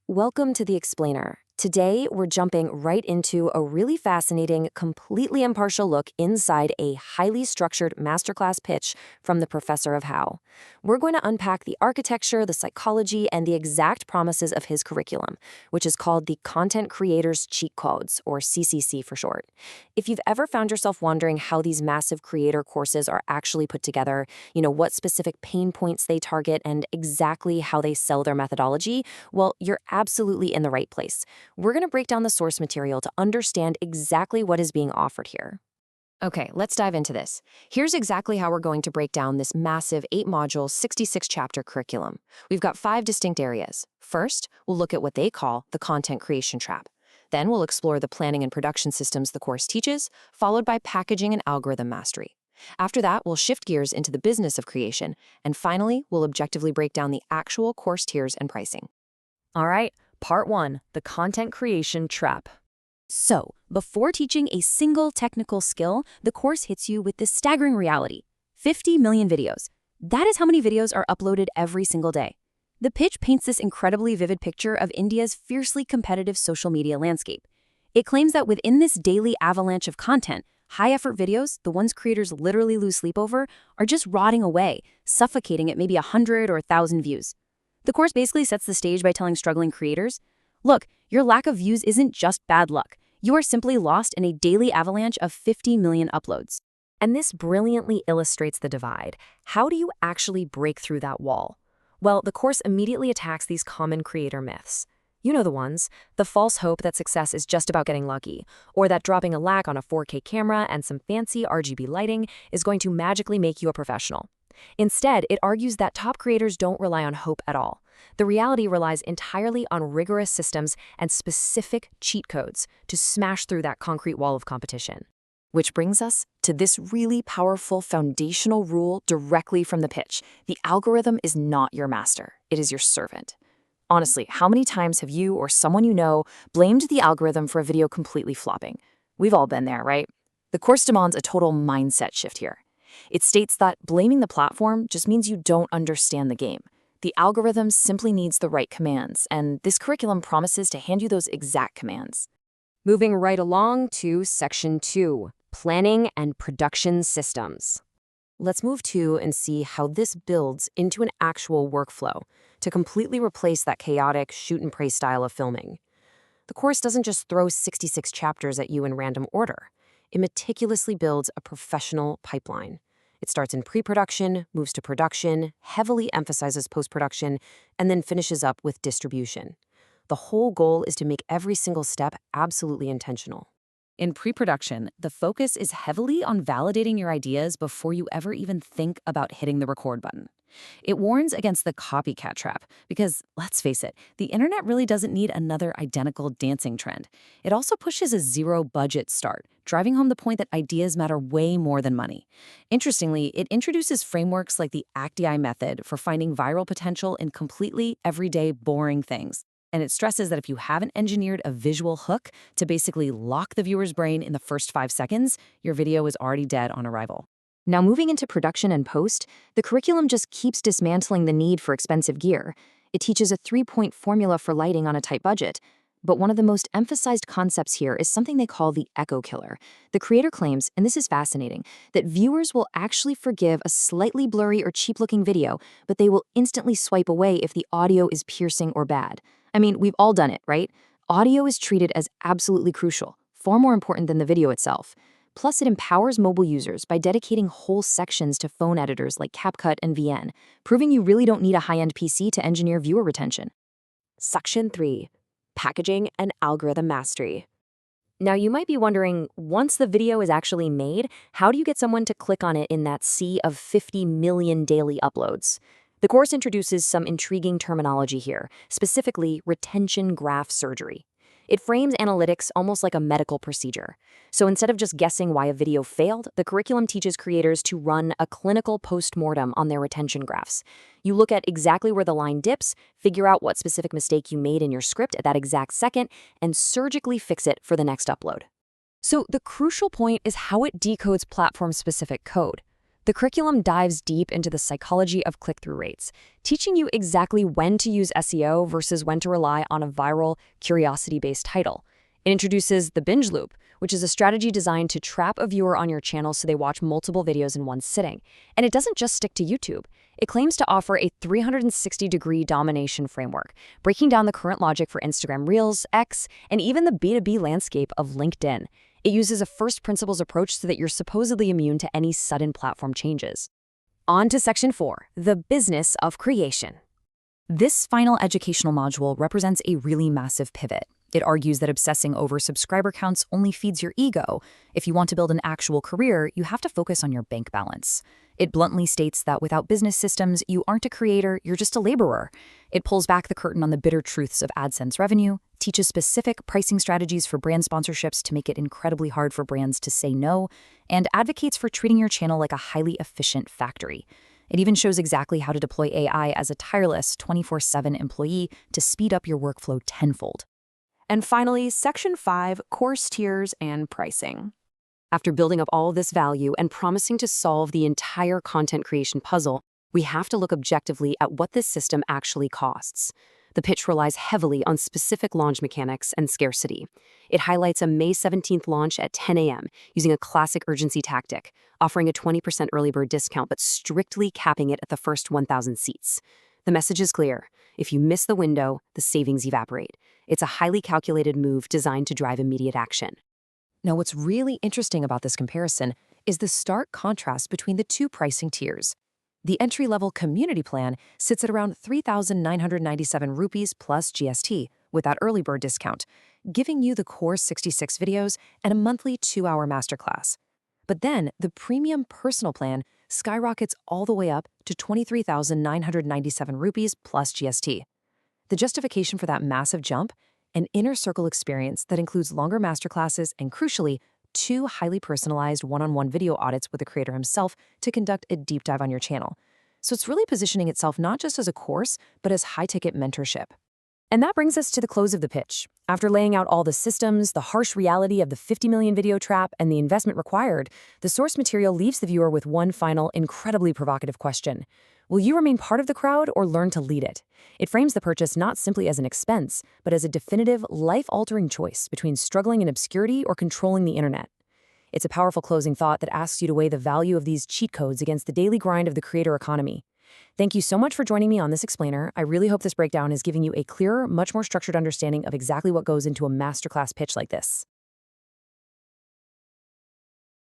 Welcome to The Explainer. Today, we're jumping right into a really fascinating, completely impartial look inside a highly structured masterclass pitch from the Professor of How. We're going to unpack the architecture, the psychology, and the exact promises of his curriculum, which is called the Content Creators Cheat Codes, or CCC for short. If you've ever found yourself wondering how these massive creator courses are actually put together, what specific pain points they target, and exactly how they sell their methodology, well, you're absolutely in the right place. We're going to break down the source material to understand exactly what is being offered here. Okay, let's dive into this. Here's exactly how we're going to break down this massive 8-module, 66-chapter curriculum. We've got 5 distinct areas. First, we'll look at what they call the content creation trap. Then we'll explore the planning and production systems the course teaches, followed by packaging and algorithm mastery. After that, we'll shift gears into the business of creation, and finally, we'll objectively break down the actual course tiers and pricing. All right, Part 1, the content creation trap. So, before teaching a single technical skill, the course hits you with this staggering reality. 50 million videos. That is how many videos are uploaded every single day. The pitch paints this incredibly vivid picture of India's fiercely competitive social media landscape. It claims that within this daily avalanche of content, high-effort videos, the ones creators literally lose sleep over, are just rotting away, suffocating at maybe 100 or 1,000 views. The course basically sets the stage by telling struggling creators, look, your lack of views isn't just bad luck. You are simply lost in a daily avalanche of 50 million uploads. And this brilliantly illustrates the divide. How do you actually break through that wall? Well, the course immediately attacks these common creator myths. You know the ones, the false hope that success is just about getting lucky, or that dropping a lakh on a 4K camera and some fancy RGB lighting is going to magically make you a professional. Instead, it argues that top creators don't rely on hope at all. The reality relies entirely on rigorous systems and specific cheat codes to smash through that concrete wall of competition. Which brings us to this really powerful foundational rule directly from the pitch. The algorithm is not your master, it is your servant. Honestly, how many times have you or someone you know blamed the algorithm for a video completely flopping? We've all been there, right? The course demands a total mindset shift here. It states that blaming the platform just means you don't understand the game. The algorithm simply needs the right commands, and this curriculum promises to hand you those exact commands. Moving right along to Section 2, Planning and Production Systems. Let's move to and see how this builds into an actual workflow to completely replace that chaotic shoot-and-pray style of filming. The course doesn't just throw 66 chapters at you in random order. It meticulously builds a professional pipeline. It starts in pre-production, moves to production, heavily emphasizes post-production, and then finishes up with distribution. The whole goal is to make every single step absolutely intentional. In pre-production, the focus is heavily on validating your ideas before you ever even think about hitting the record button. It warns against the copycat trap because, let's face it, the internet really doesn't need another identical dancing trend. It also pushes a zero-budget start, driving home the point that ideas matter way more than money. Interestingly, it introduces frameworks like the ACTI method for finding viral potential in completely everyday, boring things. And it stresses that if you haven't engineered a visual hook to basically lock the viewer's brain in the first 5 seconds, your video is already dead on arrival. Now, moving into production and post, the curriculum just keeps dismantling the need for expensive gear. It teaches a 3-point formula for lighting on a tight budget. But one of the most emphasized concepts here is something they call the echo killer. The creator claims, and this is fascinating, that viewers will actually forgive a slightly blurry or cheap-looking video, but they will instantly swipe away if the audio is piercing or bad. I mean, we've all done it, right? Audio is treated as absolutely crucial, far more important than the video itself. Plus, it empowers mobile users by dedicating whole sections to phone editors like CapCut and VN, proving you really don't need a high-end PC to engineer viewer retention. Section 3. Packaging and Algorithm Mastery. Now, you might be wondering, once the video is actually made, how do you get someone to click on it in that sea of 50 million daily uploads? The course introduces some intriguing terminology here, specifically retention graph surgery. It frames analytics almost like a medical procedure. So instead of just guessing why a video failed, the curriculum teaches creators to run a clinical postmortem on their retention graphs. You look at exactly where the line dips, figure out what specific mistake you made in your script at that exact second, and surgically fix it for the next upload. So the crucial point is how it decodes platform-specific code. The curriculum dives deep into the psychology of click-through rates, teaching you exactly when to use SEO versus when to rely on a viral, curiosity-based title. It introduces the binge loop, which is a strategy designed to trap a viewer on your channel so they watch multiple videos in one sitting. And it doesn't just stick to YouTube. It claims to offer a 360-degree domination framework, breaking down the current logic for Instagram Reels, X, and even the B2B landscape of LinkedIn. It uses a first principles approach so that you're supposedly immune to any sudden platform changes. On to Section 4, the business of creation. This final educational module represents a really massive pivot. It argues that obsessing over subscriber counts only feeds your ego. If you want to build an actual career, you have to focus on your bank balance. It bluntly states that without business systems, you aren't a creator, you're just a laborer. It pulls back the curtain on the bitter truths of AdSense revenue, teaches specific pricing strategies for brand sponsorships to make it incredibly hard for brands to say no, and advocates for treating your channel like a highly efficient factory. It even shows exactly how to deploy AI as a tireless 24/7 employee to speed up your workflow tenfold. And finally, Section 5, course tiers and pricing. After building up all of this value and promising to solve the entire content creation puzzle, we have to look objectively at what this system actually costs. The pitch relies heavily on specific launch mechanics and scarcity. It highlights a May 17th launch at 10 a.m. using a classic urgency tactic, offering a 20% early bird discount but strictly capping it at the first 1,000 seats. The message is clear. If you miss the window, the savings evaporate. It's a highly calculated move designed to drive immediate action. Now, what's really interesting about this comparison is the stark contrast between the two pricing tiers. The entry-level community plan sits at around 3,997 rupees plus GST with that early bird discount, giving you the core 66 videos and a monthly 2-hour masterclass. But then the premium personal plan skyrockets all the way up to 23,997 rupees plus GST. The justification for that massive jump? An inner circle experience that includes longer masterclasses and, crucially, 2 highly personalized one-on-one video audits with the creator himself to conduct a deep dive on your channel. So it's really positioning itself not just as a course, but as high-ticket mentorship. And that brings us to the close of the pitch. After laying out all the systems, the harsh reality of the 50 million video trap, and the investment required, the source material leaves the viewer with one final, incredibly provocative question. Will you remain part of the crowd or learn to lead it? It frames the purchase not simply as an expense, but as a definitive, life-altering choice between struggling in obscurity or controlling the internet. It's a powerful closing thought that asks you to weigh the value of these cheat codes against the daily grind of the creator economy. Thank you so much for joining me on this explainer. I really hope this breakdown is giving you a clearer, much more structured understanding of exactly what goes into a masterclass pitch like this.